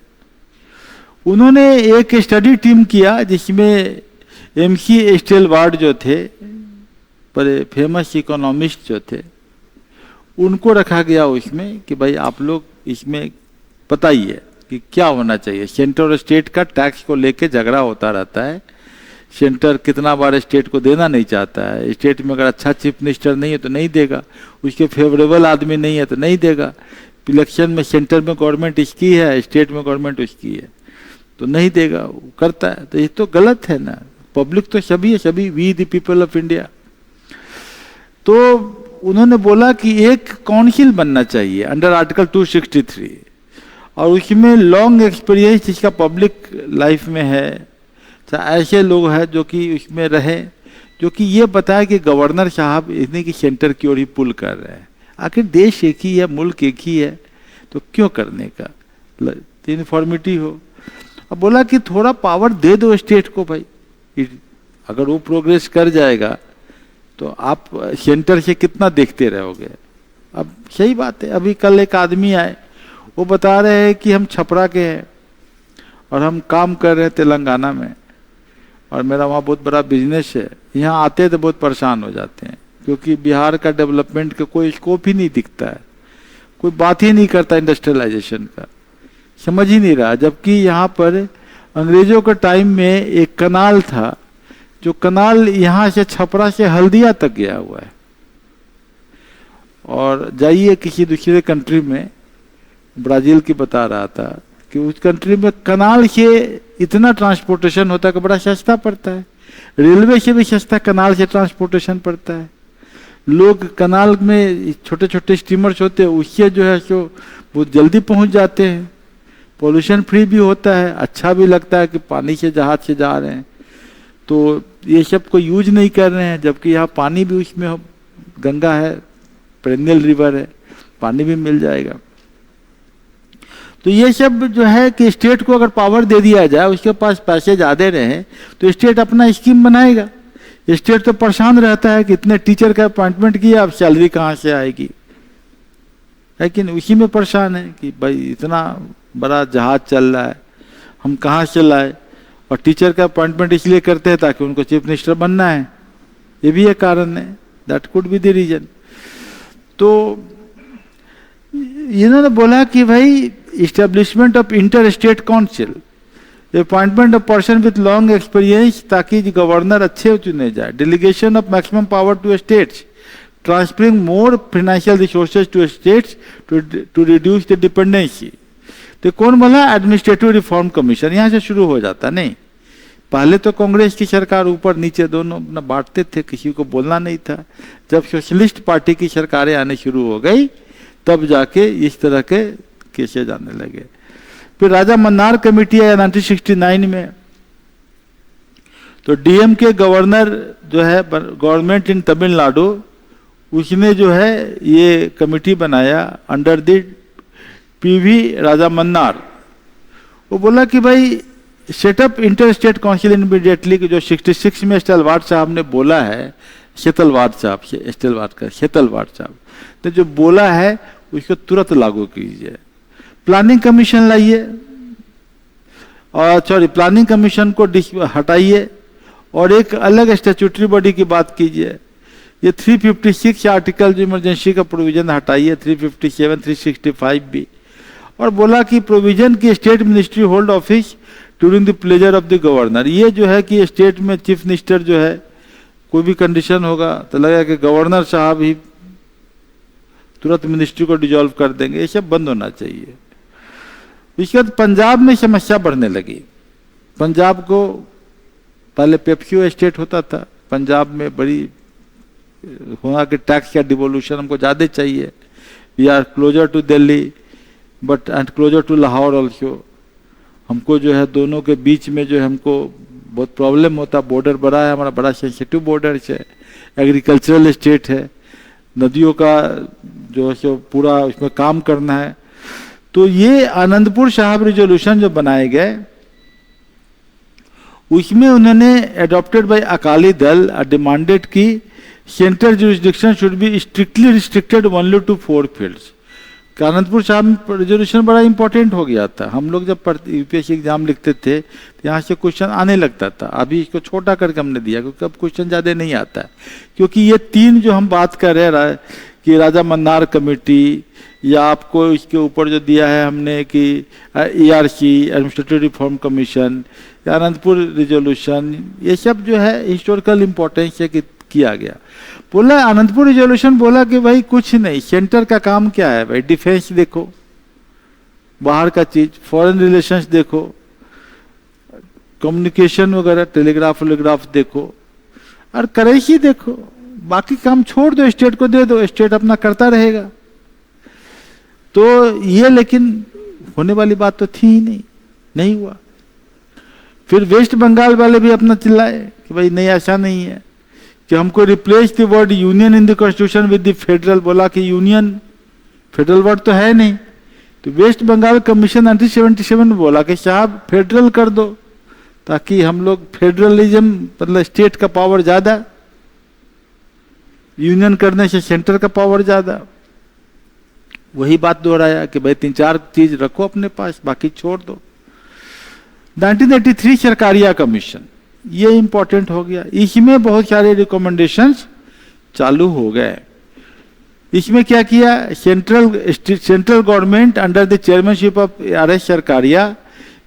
उन्होंने एक स्टडी टीम किया जिसमें एमसी स्टेलवार्ड जो थे, बड़े फेमस इकोनॉमिस्ट जो थे, उनको रखा गया उसमें कि भाई आप लोग इसमें बताइए कि क्या होना चाहिए। सेंटर और स्टेट का टैक्स को लेके झगड़ा होता रहता है। सेंटर कितना बार स्टेट को देना नहीं चाहता है, स्टेट में अगर अच्छा चीफ मिनिस्टर नहीं है तो नहीं देगा, उसके फेवरेबल आदमी नहीं है तो नहीं देगा। इलेक्शन में सेंटर में गवर्नमेंट इसकी है, स्टेट में गवर्नमेंट उसकी है तो नहीं देगा, वो करता है। तो ये तो गलत है ना, पब्लिक तो सभी है, सभी we the people of India. तो उन्होंने बोला कि एक काउंसिल बनना चाहिए अंडर आर्टिकल 263 और उसमें लॉन्ग एक्सपीरियंस जिसका पब्लिक लाइफ में है, ऐसे लोग हैं जो कि उसमें रहे, जो कि ये बताए कि गवर्नर साहब इतने की सेंटर की ओर ही पुल कर रहे हैं। आखिर देश एक ही है, मुल्क एक ही है, तो क्यों करने का, यूनिफॉर्मिटी हो। अब बोला कि थोड़ा पावर दे दो स्टेट को भाई, अगर वो प्रोग्रेस कर जाएगा तो आप सेंटर से कितना देखते रहोगे। अब सही बात है, अभी कल एक आदमी आए, वो बता रहे हैं कि हम छपरा के हैं और हम काम कर रहे हैं तेलंगाना में और मेरा वहाँ बहुत बड़ा बिजनेस है। यहाँ आते तो बहुत परेशान हो जाते हैं क्योंकि बिहार का डेवलपमेंट का कोई स्कोप ही नहीं दिखता है, कोई बात ही नहीं करता इंडस्ट्रियलाइजेशन का, समझ ही नहीं रहा। जबकि यहाँ पर अंग्रेजों के टाइम में एक कनाल था, जो कनाल यहाँ से छपरा से हल्दिया तक गया हुआ है। और जाइए किसी दूसरे कंट्री में, ब्राजील की बता रहा था कि उस कंट्री में कनाल से इतना ट्रांसपोर्टेशन होता है कि बड़ा सस्ता पड़ता है, रेलवे से भी सस्ता कनाल से ट्रांसपोर्टेशन पड़ता है। लोग कनाल में छोटे छोटे स्टीमर्स होते हैं, उससे जो है सो बहुत जल्दी पहुंच जाते हैं, पोल्यूशन फ्री भी होता है, अच्छा भी लगता है कि पानी से जहाज से जा रहे हैं। तो ये सब को यूज नहीं कर रहे हैं, जबकि यहाँ पानी भी उसमें गंगा है, पेरेनियल रिवर है, पानी भी मिल जाएगा। तो ये सब जो है कि स्टेट को अगर पावर दे दिया जाए, उसके पास पैसे ज़्यादा रहे तो स्टेट अपना स्कीम बनाएगा। स्टेट तो परेशान रहता है कि इतने टीचर का अपॉइंटमेंट किया, अब सैलरी कहाँ से आएगी, लेकिन उसी में परेशान है कि भाई इतना बड़ा जहाज चल रहा है, हम कहाँ से लाए। और टीचर का अपॉइंटमेंट इसलिए करते हैं ताकि उनको चीफ मिनिस्टर बनना है, ये भी एक कारण है, that could be the reason. तो इन्होंने बोला कि भाई establishment of inter state council, appointment of person with long experience ताकि गवर्नर अच्छे चुने जाए, delegation of maximum power to states, transferring more financial resources to states to reduce the dependency. तो कौन बोला? Administrative reform commission. यहाँ से शुरू हो जाता नहीं। पहले तो कांग्रेस की सरकार ऊपर नीचे दोनों अपना बांटते थे, किसी को बोलना नहीं था। जब सोशलिस्ट पार्टी की सरकारें आने शुरू हो गई तब जाके इस तरह के केसेज आने लगे। फिर राजा मन्नार कमेटी आया 1969 में, तो डीएम के गवर्नर जो है गवर्नमेंट इन तमिलनाडु उसने जो है ये कमेटी बनाया अंडर द पीवी राजा मन्नार। वो बोला कि भाई setup inter state council immediately, जो 66 में स्टेलवार्ट साहब ने बोला है, शेतलवाड़ साहब ने जो बोला है उसको तुरंत लागू कीजिए। प्लानिंग कमीशन लाइए और प्लानिंग कमीशन को हटाइए और एक अलग स्टैट्यूटरी बॉडी की बात कीजिए। ये 356 आर्टिकल जो इमरजेंसी का प्रोविजन हटाइए, 357, 365 भी। और बोला कि प्रोविजन की state ministry hold office during the pleasure of the governor. ये जो है कि स्टेट में चीफ मिनिस्टर जो है कोई भी कंडीशन होगा तो लगेगा कि गवर्नर साहब ही तुरंत मिनिस्ट्री को डिजॉल्व कर देंगे। ये सब बंद होना चाहिए। इसके बाद पंजाब में समस्या बढ़ने लगी। पंजाब को पहले पेप्क्यू स्टेट होता था, पंजाब में बड़ी होना कि टैक्स का डिवोल्यूशन हमको ज़्यादा चाहिए। We are closer to Delhi but and closer to Lahore also. हमको जो है दोनों के बीच में जो है हमको बहुत प्रॉब्लम होता। बॉर्डर बड़ा है हमारा, बड़ा सेंसिटिव बॉर्डर है, एग्रीकल्चरल स्टेट है, नदियों का जो है सो पूरा उसमें काम करना है। तो ये आनंदपुर साहब रिजोल्यूशन जो बनाए गए उसमें उन्होंने adopted by Akali Dal demanded की central jurisdiction should be strictly restricted only to 4 fields. Anandpur Sahib resolution बड़ा इंपॉर्टेंट हो गया था। हम लोग जब यूपीएससी एग्जाम लिखते थे तो यहाँ से क्वेश्चन आने लगता था। अभी इसको छोटा करके हमने दिया क्योंकि अब क्वेश्चन ज़्यादा नहीं आता है। क्योंकि ये 3 जो हम बात कर रहे हैं कि राजा मन्नार कमेटी या आपको इसके ऊपर जो दिया है हमने कि ERC एडमिनिस्ट्रेटिव रिफॉर्म कमीशन या आनंदपुर रिजोल्यूशन, ये सब जो है हिस्टोरिकल इम्पोर्टेंस है कि किया गया। बोला आनंदपुर रिजोल्यूशन बोला कि भाई कुछ नहीं, सेंटर का काम क्या है भाई, डिफेंस देखो, बाहर का चीज, फॉरेन रिलेशंस देखो, कम्युनिकेशन वगैरह टेलीग्राफ वलीग्राफ देखो और करेंसी देखो, बाकी काम छोड़ दो, स्टेट को दे दो, स्टेट अपना करता रहेगा। तो ये लेकिन होने वाली बात तो थी ही नहीं हुआ। फिर वेस्ट बंगाल वाले भी अपना चिल्लाए कि भाई नहीं ऐसा नहीं है कि हमको replace the word union in the constitution with the federal. बोला कि यूनियन फेडरल वर्ड तो है नहीं। तो वेस्ट बंगाल कमीशन 1977 में बोला कि साहब फेडरल कर दो ताकि हम लोग फेडरलिज्म मतलब स्टेट का पावर ज्यादा, यूनियन करने से सेंटर का पावर ज्यादा। वही बात दोहराया कि भाई 3-4 चीज रखो अपने पास, बाकी छोड़ दो। 1983 सरकारिया कमीशन, ये इंपॉर्टेंट हो गया। इसमें बहुत सारे रिकमेंडेशंस चालू हो गए। इसमें क्या किया, central government under the chairmanship of RS Sarkaria,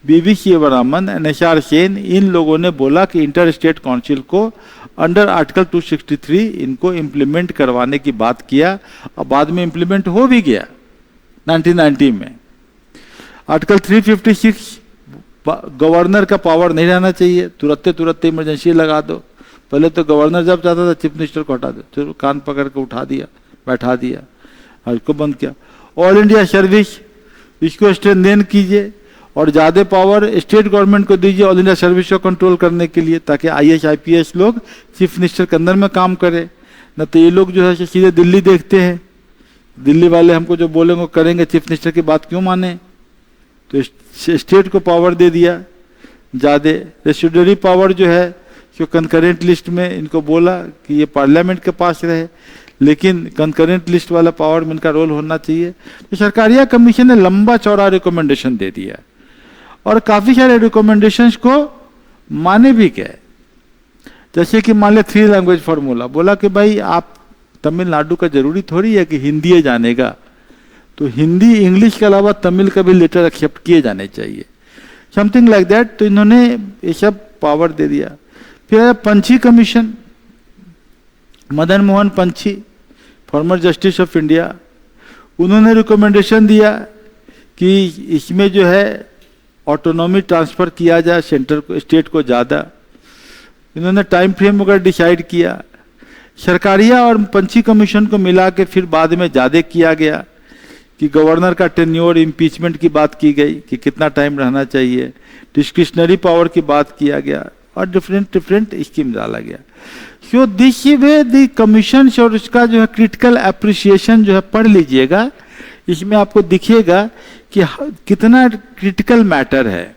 BV Sivaraman, NSR Sen, इन लोगों ने बोला कि इंटर स्टेट काउंसिल को अंडर आर्टिकल 263 इनको इम्प्लीमेंट करवाने की बात किया और बाद में इम्प्लीमेंट हो भी गया 1990 में। आर्टिकल 356 गवर्नर का पावर नहीं रहना चाहिए, तुरंत इमरजेंसी लगा दो। पहले तो गवर्नर जब चाहता था चीफ मिनिस्टर को हटा दो, फिर कान पकड़ के उठा दिया, बैठा दिया और इसको बंद किया। ऑल इंडिया सर्विस, इसको स्ट्रेंथन कीजिए और ज़्यादा पावर स्टेट गवर्नमेंट को दीजिए ऑल इंडिया सर्विस को कंट्रोल करने के लिए, ताकि IAS IPS लोग चीफ मिनिस्टर के अंदर में काम करें। न तो ये लोग जो है सीधे दिल्ली देखते हैं, दिल्ली वाले हमको जो बोलेंगे करेंगे, चीफ मिनिस्टर की बात क्यों माने। तो स्टेट को पावर दे दिया ज़्यादा। रेसिडुअरी पावर जो है जो कंकरेंट लिस्ट में इनको बोला कि ये पार्लियामेंट के पास रहे, लेकिन कंकरेंट लिस्ट वाला पावर में इनका रोल होना चाहिए। तो सरकारिया कमीशन ने लंबा चौड़ा रिकमेंडेशन दे दिया और काफ़ी सारे रिकमेंडेशंस को माने भी गए। जैसे कि मान लिया 3 लैंग्वेज फार्मूला, बोला कि भाई आप तमिलनाडु का जरूरी थोड़ी है कि हिंदी जानेगा, तो हिंदी इंग्लिश के अलावा तमिल का भी लेटर एक्सेप्ट किए जाने चाहिए, समथिंग लाइक दैट। तो इन्होंने ये सब पावर दे दिया। फिर आया पंछी कमीशन, मदन मोहन पंछी, फॉर्मर जस्टिस ऑफ इंडिया, उन्होंने रिकमेंडेशन दिया कि इसमें जो है ऑटोनॉमी ट्रांसफर किया जाए सेंटर को, स्टेट को ज़्यादा। इन्होंने टाइम फ्रेम वगैरह डिसाइड किया। सरकारिया और पंछी कमीशन को मिला के फिर बाद में ज़्यादा किया गया कि गवर्नर का टेन्योर, इम्पीचमेंट की बात की गई कि कितना टाइम रहना चाहिए, डिस्क्रिशनरी पावर की बात किया गया और डिफरेंट डिफरेंट स्कीम डाला गया। So this way the commission और उसका जो है क्रिटिकल एप्रिसिएशन जो है पढ़ लीजिएगा। इसमें आपको दिखेगा कि कितना क्रिटिकल मैटर है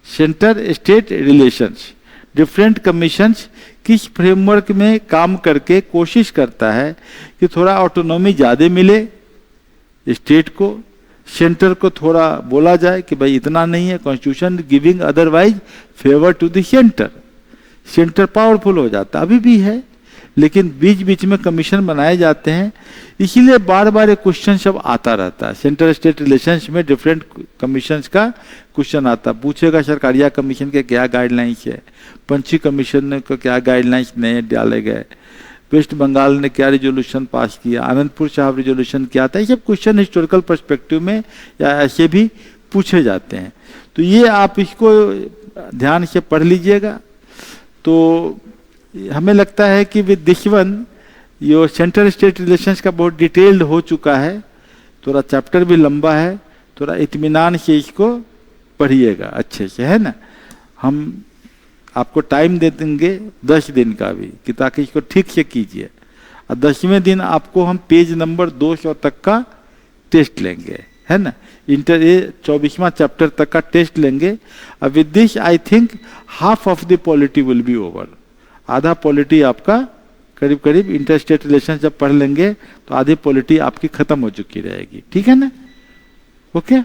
centre state relations. Different commissions किस फ्रेमवर्क में काम करके कोशिश करता है कि थोड़ा ऑटोनॉमी ज़्यादा मिले स्टेट को, सेंटर को थोड़ा बोला जाए कि भाई इतना नहीं है, constitution giving otherwise favour to the centre. Centre powerful हो जाता अभी भी है, लेकिन बीच बीच में कमीशन बनाए जाते हैं, इसीलिए बार बार ये क्वेश्चन सब आता रहता है। सेंटर स्टेट रिलेशंस में डिफरेंट कमीशंस का क्वेश्चन आता, पूछेगा सरकारिया कमीशन के क्या गाइडलाइंस है, पंछी कमीशन को क्या गाइडलाइंस नए डाले गए, वेस्ट बंगाल ने क्या रिजोल्यूशन पास किया, आनंदपुर साहब रिजोल्यूशन क्या था, ये सब क्वेश्चन हिस्टोरिकल पर्सपेक्टिव में या ऐसे भी पूछे जाते हैं। तो ये आप इसको ध्यान से पढ़ लीजिएगा। तो हमें लगता है कि विद दिस वन ये सेंट्रल स्टेट रिलेशंस का बहुत डिटेल्ड हो चुका है, थोड़ा चैप्टर भी लंबा है, थोड़ा इत्मीनान से इसको पढ़िएगा अच्छे से, है ना। हम आपको टाइम दे देंगे 10 दिन का भी कि ताकि इसको ठीक से कीजिए, और 10वें दिन आपको हम पेज नंबर 200 तक का टेस्ट लेंगे, है ना। इंटर 24वां चैप्टर तक का टेस्ट लेंगे। और with this I think half of the polity will be over. आधा पॉलिटी आपका करीब करीब इंटर स्टेट रिलेशन जब पढ़ लेंगे तो आधी पॉलिटी आपकी खत्म हो चुकी रहेगी, ठीक है ना। ओके।